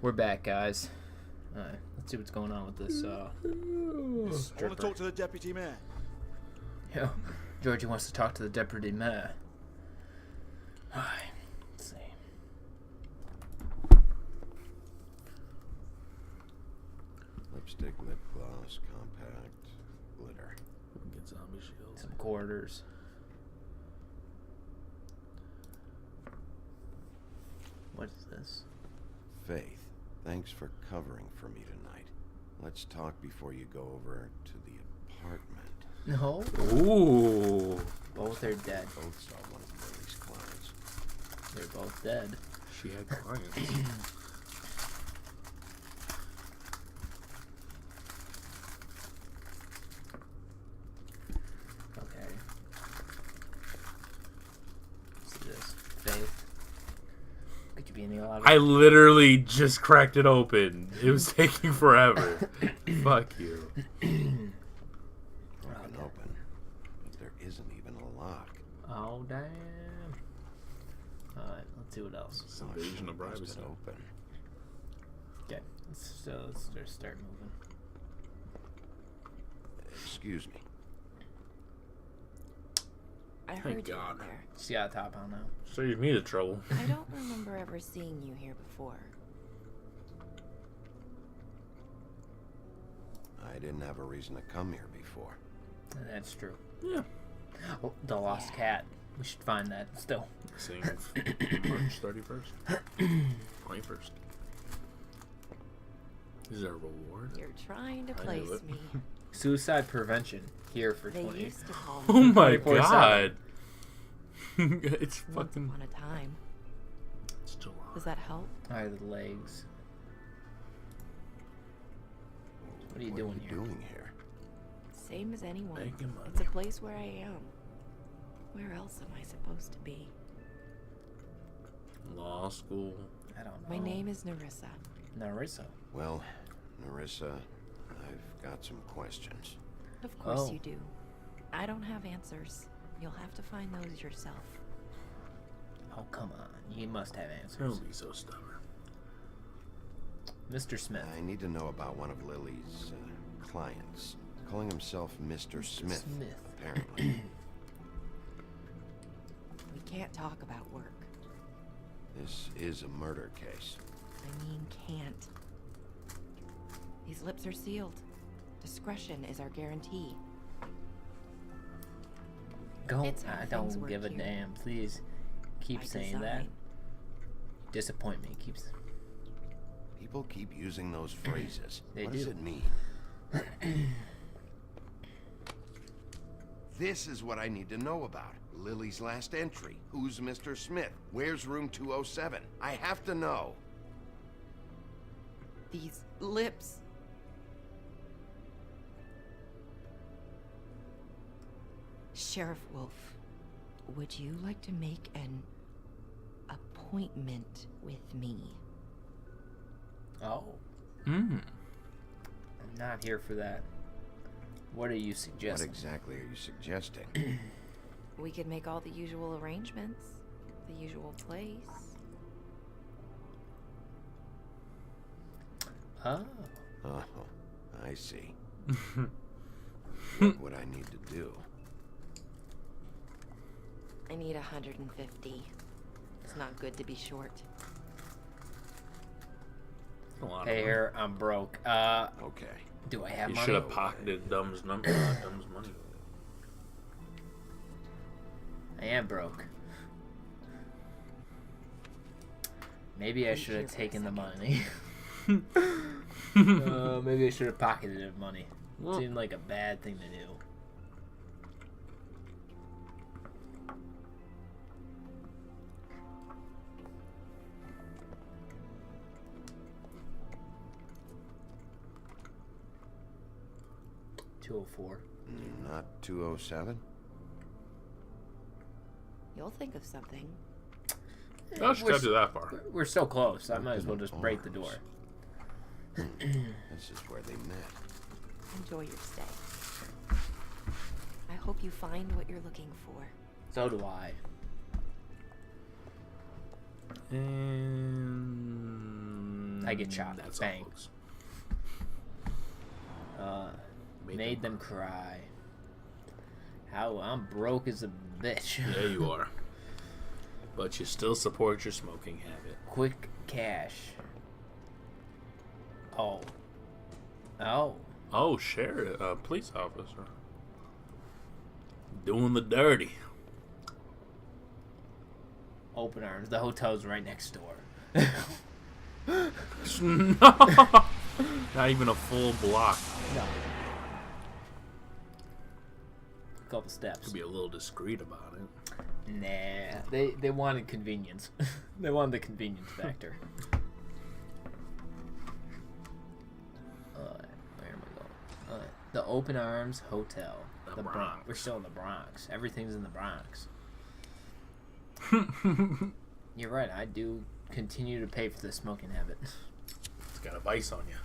We're back, guys. Alright, let's see what's going on with this, this I want stripper. to talk to the deputy mayor. Yo, Georgie wants to talk to the deputy mayor. Alright, let's see. Lipstick, lip gloss, compact, glitter. Get zombie shields. Some quarters. What is this? Faith, thanks for covering for me tonight. Let's talk before you go over to the apartment. No. Ooh. Both are dead. Both saw one of Lily's clients. They're both dead. She had clients. Okay. See this. Faith. Could you be any louder? I literally just cracked it open. It was taking forever. Fuck you. Broken open, but there isn't even a lock. Oh, damn. Alright, let's see what else. It's invasion of Busted privacy. open. Okay, let's just start moving. Excuse me. I Thank heard you God. in there. She's got a top on now. Save me the trouble. I don't remember ever seeing you here before. I didn't have a reason to come here before. That's true. Yeah. Oh, the lost cat. We should find that still. Seeing March 31st. 21st. Is there a reward? You're trying to I knew place it. me. Suicide prevention here for They 20. used to call Oh me my 24/7. god. It's once fucking. upon a time. It's July. Does that help? Alright, the legs. What are you doing here? Doing here? Same as anyone. Making money. It's a place where I am. Where else am I supposed to be? Law school. I don't know. My name is Narissa. Narissa. Well, Narissa, I've got some questions. Of course Oh. you do. I don't have answers. You'll have to find those yourself. Oh, come on. You must have answers. Don't be so stubborn. Mr. Smith. I need to know about one of Lily's clients. Calling himself Mr. Smith, apparently. We can't talk about work. This is a murder case. I mean, can't. These lips are sealed. Discretion is our guarantee. Go. It's how I things don't work give a here. damn. Please keep By saying that. design. Disappoint me. Keeps. People keep using those phrases. They What does do. it mean? This is what I need to know about. Lily's last entry. Who's Mr. Smith? Where's room 207? I have to know. These lips. Sheriff Wolf, would you like to make an appointment with me? Oh. Hmm. I'm not here for that. What are you What suggesting? exactly are you suggesting? We could make all the usual arrangements, the usual place. Oh. Oh, I see. What would I need to do? I need 150. It's not good to be short. A lot Hey, of here, I'm broke. Okay. Do I have You money? should have pocketed Dumb's number, Dumb's money. I am broke. Maybe I Wait should here have for a taken the second. money. Maybe I should have pocketed the money. Well- Seemed like a bad thing to do. $204. Not 207? You'll think of something. Oh, she got to that far. We're so close. I might as well Open just break the door. arms. This is where they met. Enjoy your stay. I hope you find what you're looking for. So do I. And I get shot. That's Bang. all, folks. Made them cry. How I'm broke as a bitch. Yeah, you are. But you still support your smoking habit. Quick cash. Oh. Oh. Oh, sheriff, police officer. Doing the dirty. Open arms. The hotel's right next door. No. Not even a full block. No. Couple steps. Could be a little discreet about it. Nah. They wanted convenience. They wanted the convenience factor. Where am I going? The Open Arms Hotel. The Bronx. We're still in the Bronx. Everything's in the Bronx. You're right. I do continue to pay for the smoking habit. It's got a vice on you.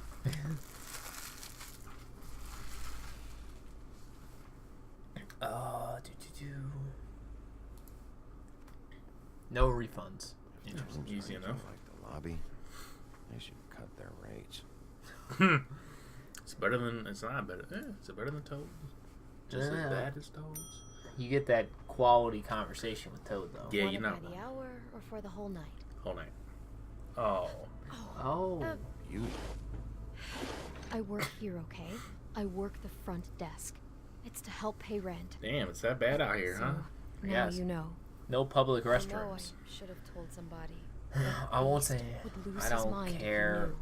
No refunds. Interesting. Easy enough. Like the lobby, they should cut their rates. It's better than. It's not better. Is it better than Toad? Just as bad as Toad's? You get that quality conversation with Toad, though. Yeah, Want you it know. by the hour or for the whole night? Whole night. Oh. Oh. You I work here, okay? I work the front desk. It's to help pay rent. Damn, it's that bad out here, So, huh? now Yes. you know. No public I know I restrooms. should have told somebody. I won't say. Would lose I his don't mind if he care.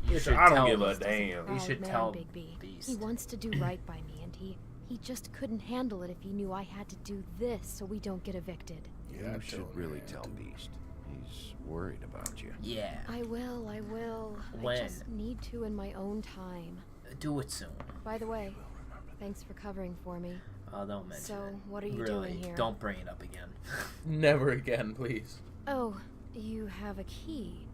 knew. You should I don't tell give a Beast. damn. You Proud should man, tell Bigby. Beast. He wants to do right by me, and he just couldn't handle it if he knew I had to do this so we don't get evicted. Yeah, you should really tell Beast. He's worried about you. Yeah. I will, I will. When? I just need to in my own time. Do it soon. By the way, thanks for covering for me. Oh, don't mention So, it. what are you Really, doing here? don't bring it up again. Never again, please. Oh, you have a key.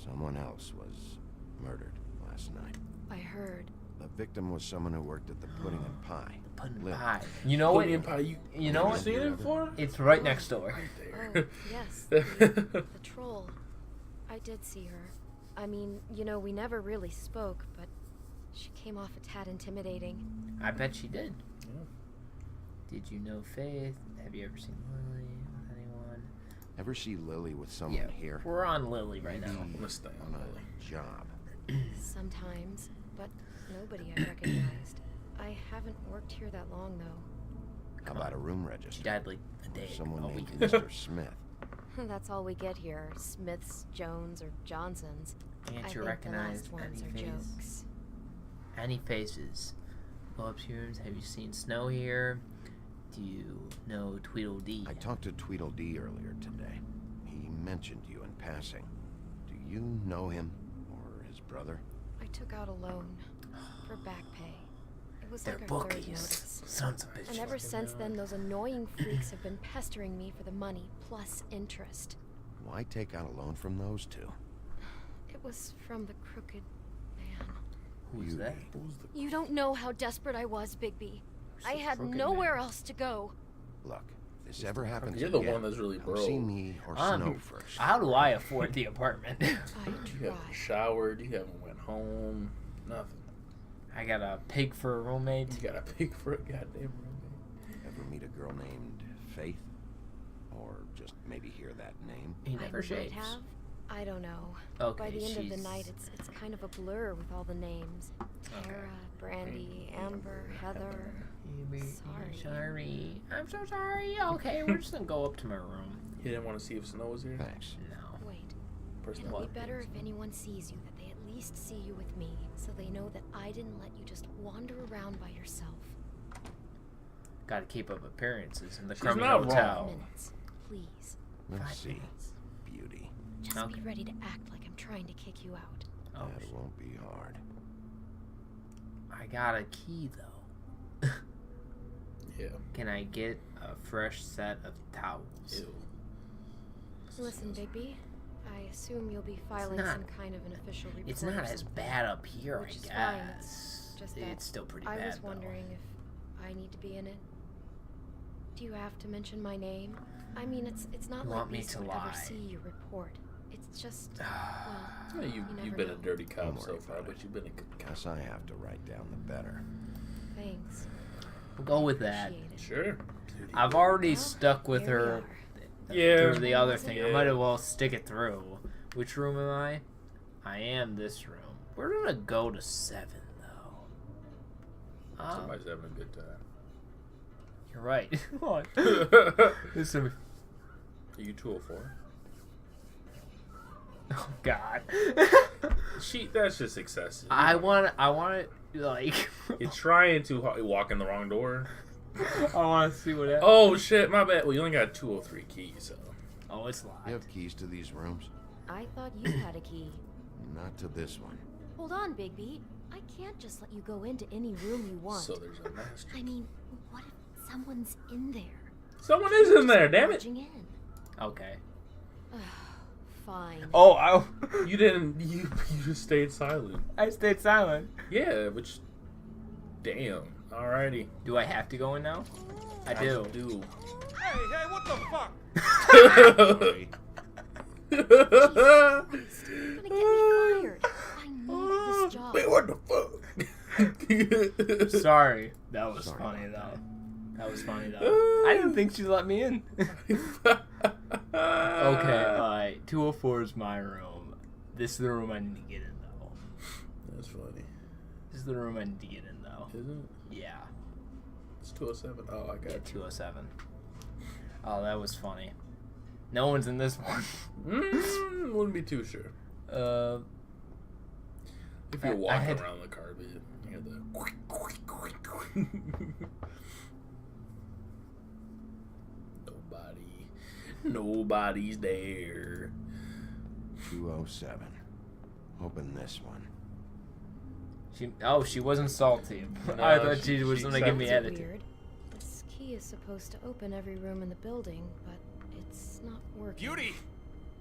Someone else was murdered last night. I heard. The victim was someone who worked at the Pudding and Pie. Pudding Lil. pie. You know what? Pudding pie, You know you what? seen it before? It's right next door. Oh, yes, the troll. I did see her. I mean, you know, we never really spoke, but she came off a tad intimidating. I bet she did. Yeah. Did you know Faith? Have you ever seen Lily with anyone? Ever see Lily with someone here? We're on Lily right now. Maybe Let's stay on on a Lily. job. Sometimes, but nobody I recognized. I haven't worked here that long, though. How about a room She register? died like a day Or someone a named week ago. Mr. Smith. That's all we get here. Smiths, Jones, or Johnsons. I Can't you think recognize the last ones any are faces? jokes. Any faces? Bob's here. Have you seen Snow here? Do you know Tweedledee? I talked to Tweedledee earlier today. He mentioned you in passing. Do you know him or his brother? I took out a loan for back pay. It was They're like our third bookies. notice. Sons of bitches. And ever since then, those annoying freaks have been pestering me for the money, plus interest. Why take out a loan from those two? It was from the crooked man. Who's You that? be. You don't know how desperate I was, Bigby. I the had crooked nowhere man? else to go. Look, if this ever happens You're the again, one that's really come broke. see me or Snow first. How do I afford the apartment? I You haven't tried. showered. You haven't went home. Nothing. I got a pig for a roommate. You got a pig for a goddamn roommate. Ever meet a girl named Faith? Or just maybe hear that name? He I never might shaves. have. I don't know. Okay, By the end of the she's- night, it's kind of a blur with all the names. Tara, Brandy, Amber, Heather. Sorry. I'm so sorry. Okay, we're just gonna go up to my room. You didn't want to see if Snow was here? Thanks. No. Wait, Personal it'll be life. better if anyone sees you that they at least see you with me, so they know that I didn't let you just wander around by yourself. Gotta keep up appearances in the She's crummy not hotel. wrong. Minutes, please. Let's 5 see. minutes. Beauty. Just Okay. be ready to act like I'm trying to kick you out. Oh, That won't be hard. I got a key though. Yeah. Can I get a fresh set of towels? Ew. Listen, Bigby, I assume you'll be filing not- some kind of an official report. It's or not as something. bad up here, Which I is fine, guess. just that It's still pretty I bad. was wondering if I need to be in it. Do you have to mention my name? I mean, it's not You like want me Beast to would lie? ever see your report. It's just, well, Yeah, you you've never been a know. dirty Don't cop worry so far, about but it. you've been a good cop. Guess I have to write down the better. Thanks. We'll go with that. Appreciate it. Sure. I've already Well, stuck with here we her are. Yeah. through the other thing. I Yeah. might as well stick it through. Which room am I? I am this room. We're gonna go to 7 though. Somebody's having a good time. You're right. What? This is- Are you 204? oh God. That's just excessive. I want like. You're trying to walk in the wrong door. I want to see what happens. Oh shit, my bad. Well, you only got 203 keys, so. Oh, it's locked. You have keys to these rooms? I thought you had a key. Not to this one. Hold on, Bigby. I can't just let you go into any room you want. So there's a master. I mean, what if someone's in there? Someone is in there, damn it. Barging in. Okay. Fine. Oh, You didn't. You just stayed silent. I stayed silent. Yeah, which. Damn. Alrighty. Do I have to go in now? I do. Do. Hey, what the fuck? Sorry. You're gonna get me fired. I need this job. Man, what the fuck? Sorry. That was Sorry funny about though. That was funny though. I didn't think she'd let me in. Okay, alright. 204 is my room. This is the room I need to get in though. That's funny. This is the room I need to get in though. Isn't it? Yeah. It's 207. Oh, I got Yeah, you. 207. Oh, that was funny. No one's in this one. Wouldn't be too sure. If you're I walking had- around the carpet, you hear the. Nobody's there. 207. Open this one. She wasn't salty. No, I thought she was she gonna give me accepted. attitude. Weird. This key is supposed to open every room in the building, but it's not working. Beauty!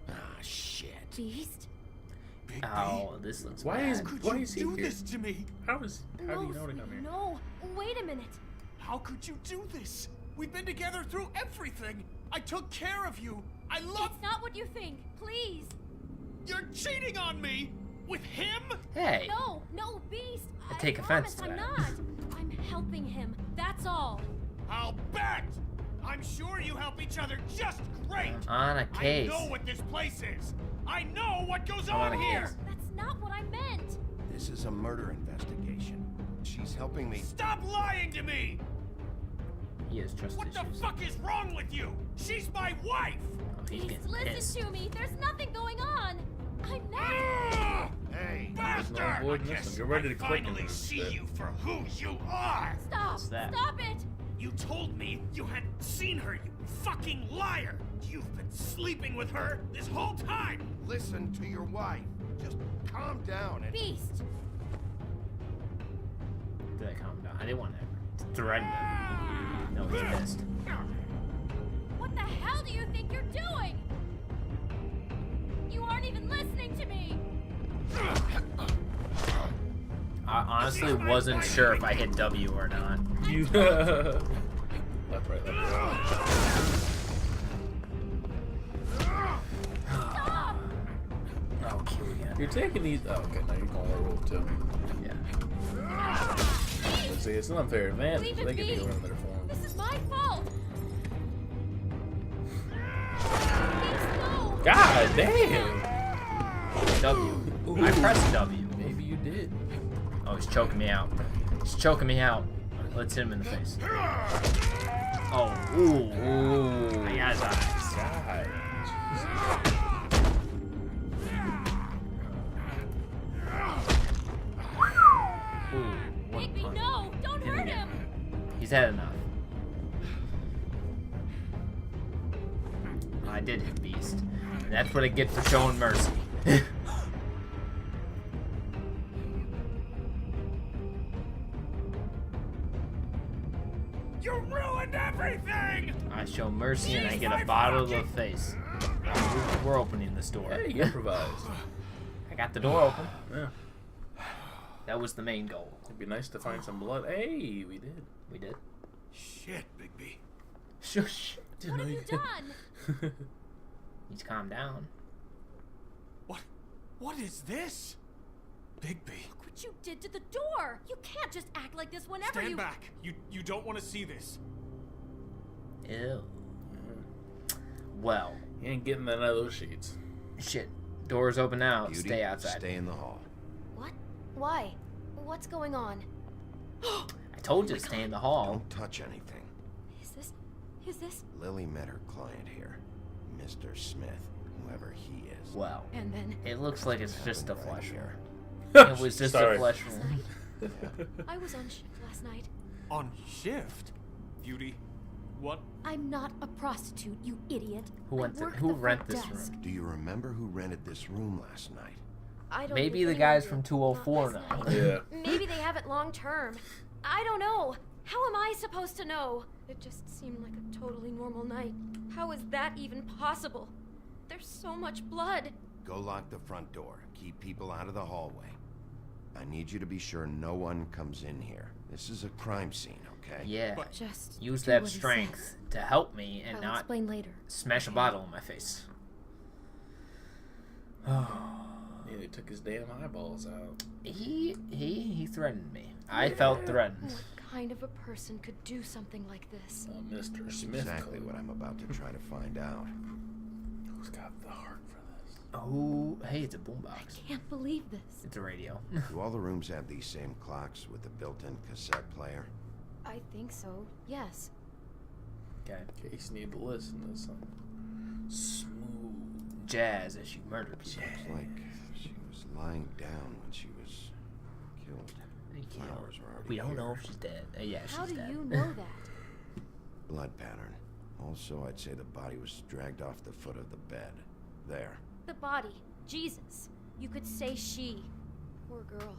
Ah, shit. Beast? Big Oh, this looks Why bad. is- could why you is he do here? this to me? How do you know to come here? No, wait a minute. How could you do this? We've been together through everything. I took care of you. I love. It's not what you think. Please. You're cheating on me with him. Hey. No, Beast. I take offense to I'm that. not. I'm helping him. That's all. I'll bet. I'm sure you help each other just great. On a case. I know what this place is. I know what goes I'm on on a here. case. That's not what I meant. This is a murder investigation. She's helping me. Stop lying to me. He has trust What the issues. fuck is wrong with you? She's my wife. Oh, he's Beast, getting listen pissed. to me. There's nothing going on. I'm not. Ah! Hey. Bastard! no avoiding I this guess one. You're ready I to click finally him see instead. you for who you are. Stop. What's that? Stop it. You told me you hadn't seen her, you fucking liar. You've been sleeping with her this whole time. Listen to your wife. Just calm down and. Beast. Did I calm down? I didn't want to threaten him. No, he missed. What the hell do you think you're doing? You aren't even listening to me. I honestly wasn't sure if I hit W or not. You. Left, right, left, right. Stop. Oh, Q again. You're taking these. Oh, okay, now you're going werewolf too. Yeah. Let's see, it's an unfair advantage. Leave They it get be. to go in their form. This is my fault. Beast, no. God damn! W. I pressed W. Maybe you did. Oh, he's choking me out. He's choking me out. Let's hit him in the face. Oh, ooh. Ooh. I got his eyes. God. Ooh, one Bigby, punch. no. Don't Didn't hurt get him. me. He's had enough. I did hit Beast. And that's what I get for showing mercy. You ruined everything. I show mercy and I get a bottle to the face. We're opening this door. Hey, you improvised. I got the door open. Yeah. That was the main goal. It'd be nice to find some blood. Hey, we did. We did. Shit, Bigby. Shush. Didn't What know have you done? could. He's calmed down. What is this? Bigby. Look what you did to the door! You can't just act like this whenever Stand back. You don't want to see this. Ew. Well, You ain't getting none of those sheets. shit. Doors open now. Beauty, Stay outside. Stay in the hall. What? Why? What's going on? I told you to stay in the hall. Don't touch anything. Is this? Lily met her client here, Mr. Smith, whoever he is. Well, And then it looks like it's just a Happened right flesh here. wound. It was just Sorry. a flesh last wound. night, I was on shift last night. On shift? Beauty, what? I'm not a prostitute, you idiot. Who I went work who the rent front this desk. room? Do you remember who rented this room last night? I don't Maybe think the anyone guys did. from 204 Not now. last night. Yeah. Maybe they have it long term. I don't know. How am I supposed to know? It just seemed like a totally normal night. How is that even possible? There's so much blood. Go lock the front door. Keep people out of the hallway. I need you to be sure no one comes in here. This is a crime scene, okay? Yeah. Just Use do that what he strength says. to help me and I'll not explain later. smash a bottle in my face. Yeah, they took his damn eyeballs out. He threatened me. I felt threatened. What kind of a person could do something like this? Mr. That's Smith. exactly what I'm about to try to find out. Who's got the heart for this? Oh, hey, it's a boombox. Can't believe this. It's a radio. Do all the rooms have these same clocks with the built-in cassette player? I think so. Yes. Okay. In case you need to listen to something smooth. Jazz as she murdered people. Looks like she was lying down when she was killed. Flowers were already We don't here. know if she's dead. Yeah, How she's do dead. you know that? Blood pattern. Also, I'd say the body was dragged off the foot of the bed. There. The body. Jesus. You could say she. Poor girl.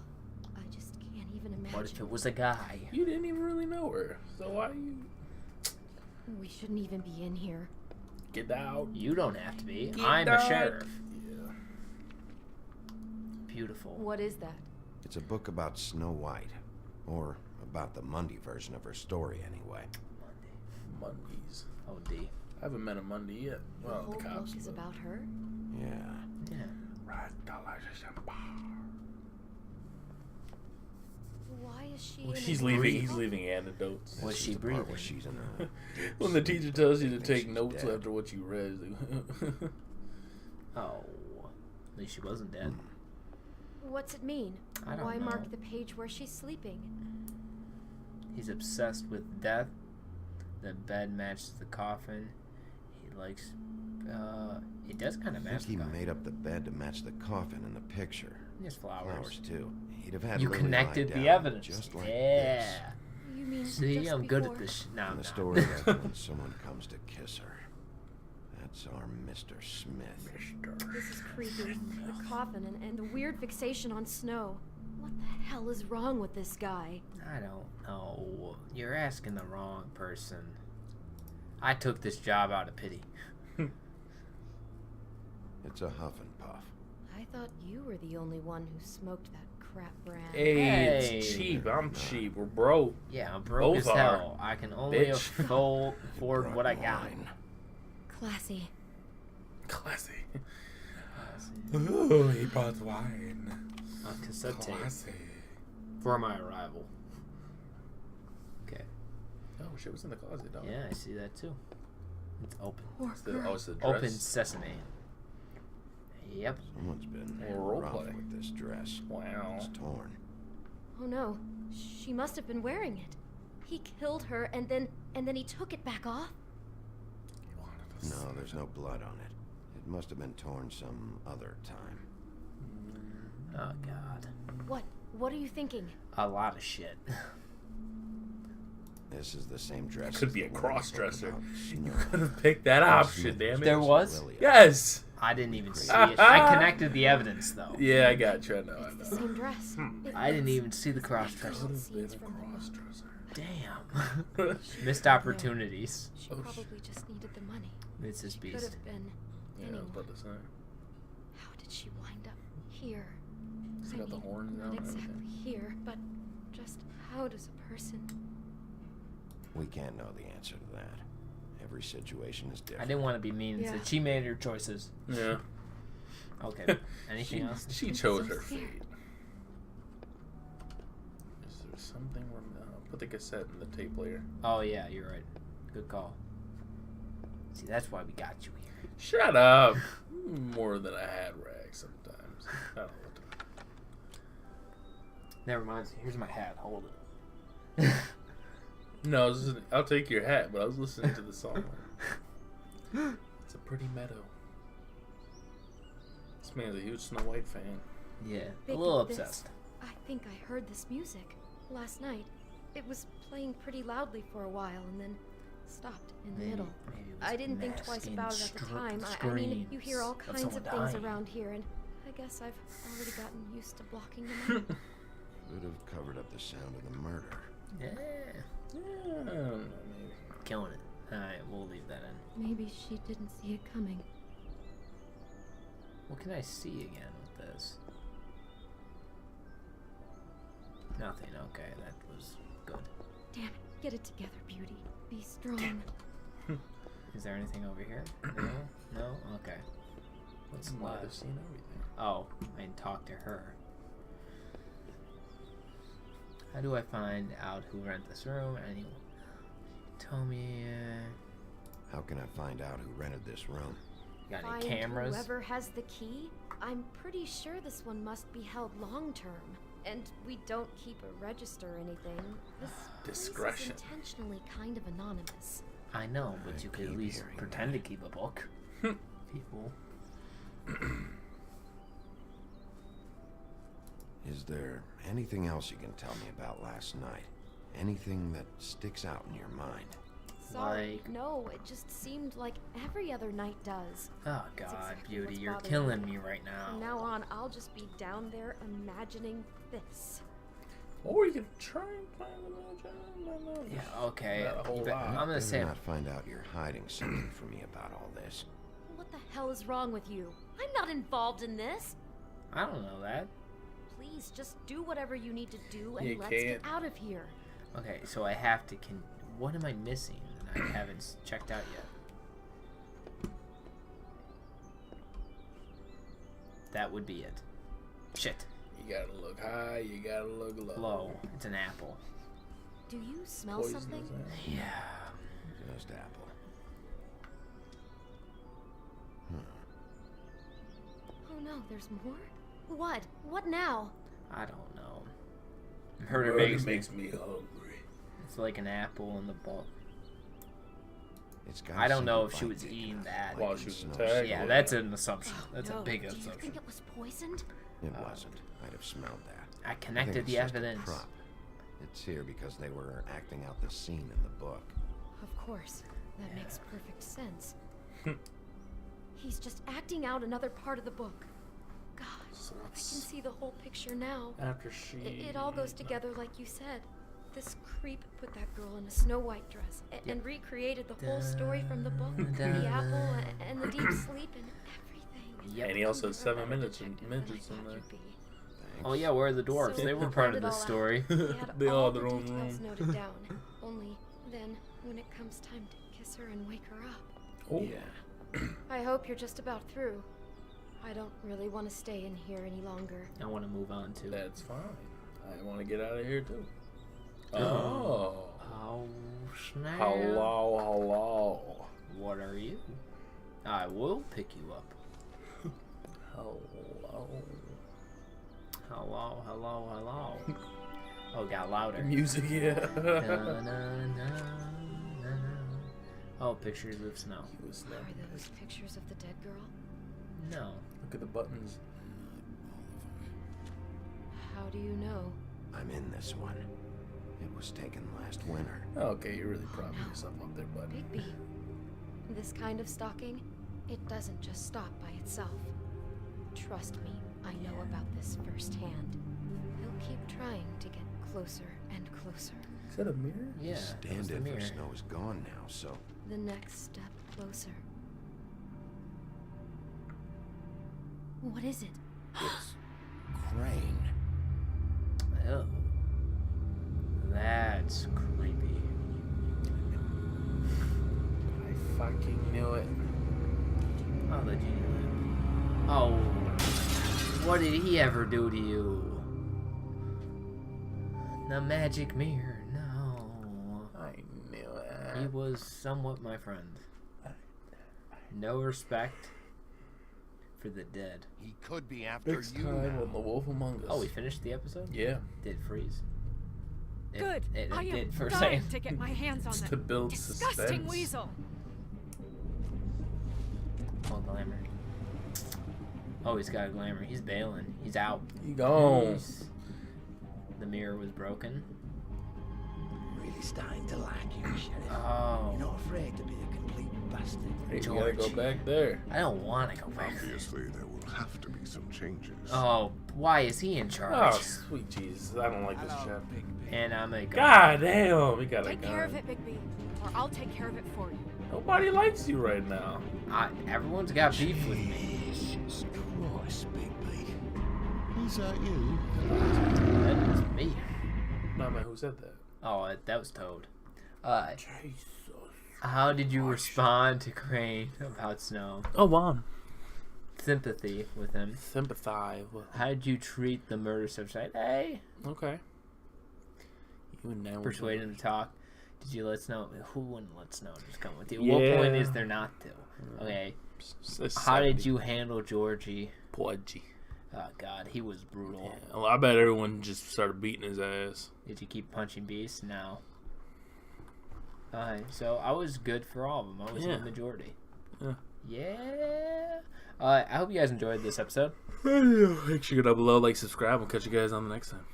I just can't even imagine. What if it was a guy? You didn't even really know her, so why you We shouldn't even be in here. get out? You don't have to be. Get I'm a out. sheriff. Yeah. Beautiful. What is that? It's a book about Snow White. Or about the Mundy version of her story, anyway. Mondays. Oh, D. I haven't met a Monday yet. The Well, whole the cops. book is but- about her? Yeah. Yeah. Right, Why is she Was in she He's a leaving. breathing? He's leaving anecdotes. Was This she is the part breathing? where she's in a deep When the sleep. teacher tells you to Thinks take she's notes dead. after what you read. Oh. At least she wasn't dead. What's it mean? I don't Why know. mark the page where she's sleeping? He's obsessed with death. The bed matches the coffin. He likes. It does kind of I match think he the coffin. made up the bed to match the coffin in the picture. There's flowers. Flowers, too. He'd have had You Lily connected lie the down evidence. Just like Yeah. this. You mean See, just I'm good before? at this. No, And I'm the not. story ends when someone comes to kiss her. That's our Mr. Smith. This is creepy. The coffin and the weird fixation on Snow. What the hell is wrong with this guy? I don't know. You're asking the wrong person. I took this job out of pity. It's a huff and puff. I thought you were the only one who smoked that crap brand. Hey, Hey. it's cheap. I'm cheap. We're broke. Yeah, I'm broke Both as hell. I can only Bitch. afford Brought what I got. wine. Classy. Classy. Classy. Ooh, he brought wine. A cassette tape Classy. for my arrival. Okay. Oh, shit was in the closet, dog. Yeah, I see that too. It's open. Poor It's the, girl. oh, it's the dress. Open sesame. Yep. Someone's been Or role rough play. with this dress. Wow. It's torn. Oh no. She must have been wearing it. He killed her and then he took it back off? He wanted us. No, there's no blood on it. It must have been torn some other time. Oh God. What are you thinking? A lot of shit. This is the same dress. Could as be the a one cross-dresser. about You Snow. could have picked that option, damn it. There was? Lilia. Yes. I didn't even see it. I connected the evidence though. Yeah, I got you. I know. It's the same dress. It I didn't looks- even see the cross dresser. Could have been Scenes a from the- cross-dresser. Damn. Missed opportunities. She Oh, probably just needed the money. It's this Could beast. have been Yeah, I was anyone. about to say. How did she wind up here? She's I got the mean, horns not out and exactly everything. here, but just how does a person? We can't know the answer to that. Every situation is I different. didn't want to be mean and Yeah. said she made her choices. Yeah. Okay. Anything else? She chose her fate. Is there something? Put the cassette in the tape player. Oh yeah, you're right. Good call. See, that's why we got you here. Shut up. More than a hat rag sometimes. I don't know what to... Never mind. Here's my hat. Hold it. No, I'll take your hat, but I was listening to the song. It's a pretty meadow. This man's a huge Snow White fan. Yeah, Big a little this. obsessed. I think I heard this music last night. It was playing pretty loudly for a while and then stopped in the middle. Maybe it was I didn't think twice masking about it at the time. I mean, you hear all screams kinds of someone things dying. around here, and I guess I've already gotten used to blocking them out. Would have covered up the sound of the murder. Yeah. I don't know, maybe. Killing it. Alright, we'll leave that in. Maybe she didn't see it coming. What can I see again with this? Nothing. Okay, that was good. Damn it. Get it together, Beauty. Be strong. Is there anything over here? No? No? Okay. What's Might have left? seen everything. Oh, I can talk to her. How do I find out who rented this room? Anyone? Tell me, How can I find out who rented this room? you got any Find cameras? whoever has the key. I'm pretty sure this one must be held long term. And we don't keep a register or anything. This Discretion. place is intentionally kind of anonymous. I know, but I you could at keep least hearing pretend that. to keep a book. People. Is there anything else you can tell me about last night? Anything that sticks out in your mind? Sorry, Like- no, it just seemed like every other night does. Oh That's God, exactly Beauty, what's you're bothering killing me. me right now. From now on, I'll just be down there imagining this. Or you can try and plan a little job. Yeah, okay. Not a whole But lot. I'm gonna Better say not find out you're hiding something from me about all this. What the hell is wrong with you? I'm not involved in this. I don't know that. Please, just do whatever you need to do and You let's get can't. out of here. Okay, so I have to. What am I missing that I haven't checked out yet? That would be it. Shit. You gotta look high, you gotta look low. Low. It's an apple. Do you smell Poisonous something? apple. Yeah. Just apple. Oh no, there's more? What? What now? I don't know. Murder Murder makes me hungry. It's like an apple in the book. It's got I don't know if something she like was big eating enough, that. like While in she was Snow tagged. City. Yeah, that's an assumption. Oh, That's no. a big Do you assumption. think it was poisoned? It wasn't. I'd have smelled that. I I think connected it's the just a evidence. prop. It's here because they were acting out the scene in the book. Of course. That makes perfect sense. He's just acting out another part of the book. God, So I can it's see the whole picture now. after she. It all goes together like you said. This creep put that girl in a Snow White dress and recreated the whole story from the book, the apple and the deep sleep and everything. Yep. And he also had You're a 7 better minutes detective and than I midgets in thought there. you'd be. Oh yeah, where are the dwarves? So They were he part planned of it the all out. story. He had They all all had the their own details room. noted down. Only then, when it comes time to kiss her and wake her up. Oh. Yeah. I hope you're just about through. I don't really want to stay in here any longer. I want to move on to. That's fine. I want to get out of here too. Oh. Oh snap! Hello, hello. What are you? I will pick you up. Hello. Hello, hello, hello. Oh, it got louder. Music, yeah. Na, na, na, na, na. Oh, pictures of snow. He was Are snapping. those pictures of the dead girl? No. Look at the buttons. How do you know? I'm in this one. It was taken last winter. Okay, you're really proud of yourself up there, buddy. Bigby. This kind of stalking, it doesn't just stop by itself. Trust me, I know about this firsthand. He'll keep trying to get closer and closer. Is that a mirror? Yeah. The that was the stand-in mirror. for snow is gone now, so The next step closer. What is it? it's Crane. Oh. That's creepy. I fucking knew it. Oh, the genie lamp. Oh, What did he ever do to you? The magic mirror, no. I knew it. He was somewhat my friend. No respect for the dead. He could be after Next you time now. on The Wolf Among Us. Oh, we finished the episode? Yeah. Did it freeze? Good. I am did for a dying second. to get my hands on It's that to build disgusting suspense. weasel. Oh, glamour. Oh, he's got a glamour. He's bailing. He's out. He gone. The mirror was broken. Really starting to like you, Sheriff. Oh. You're not afraid to be a complete bastard. Hey, you gotta go Georgie. back there. I don't want to go back. Obviously, there will have to be some changes. Oh, why is he in Oh, charge? sweet Jesus. I don't like this chap. And I'm a God damn. He got a Take care of gun. it, Bigby, or I'll take care of it for you. Nobody likes you right now. Everyone's got beef with me. Jesus Christ, Bigby. Is that you? That is me. No, man, who said that? Oh, that was Toad. Jesus. How did you respond to Crane about Snow? Oh, wow. Sympathy with him. Sympathize with. How did you treat the murder subject? Hey, Okay. You and now persuade him to talk. Did you let Snow? Who wouldn't let Snow just come with you? Yeah. What point is there not to? Okay. How did you handle Georgie? Pudgy. Oh God, he was brutal. Yeah. Well, I bet everyone just started beating his ass. Did you keep punching beasts? No. Alright, so I was good for all of them. I was in the majority. Yeah. Yeah. I hope you guys enjoyed this episode. Make sure you go down below, like, subscribe. We'll catch you guys on the next time.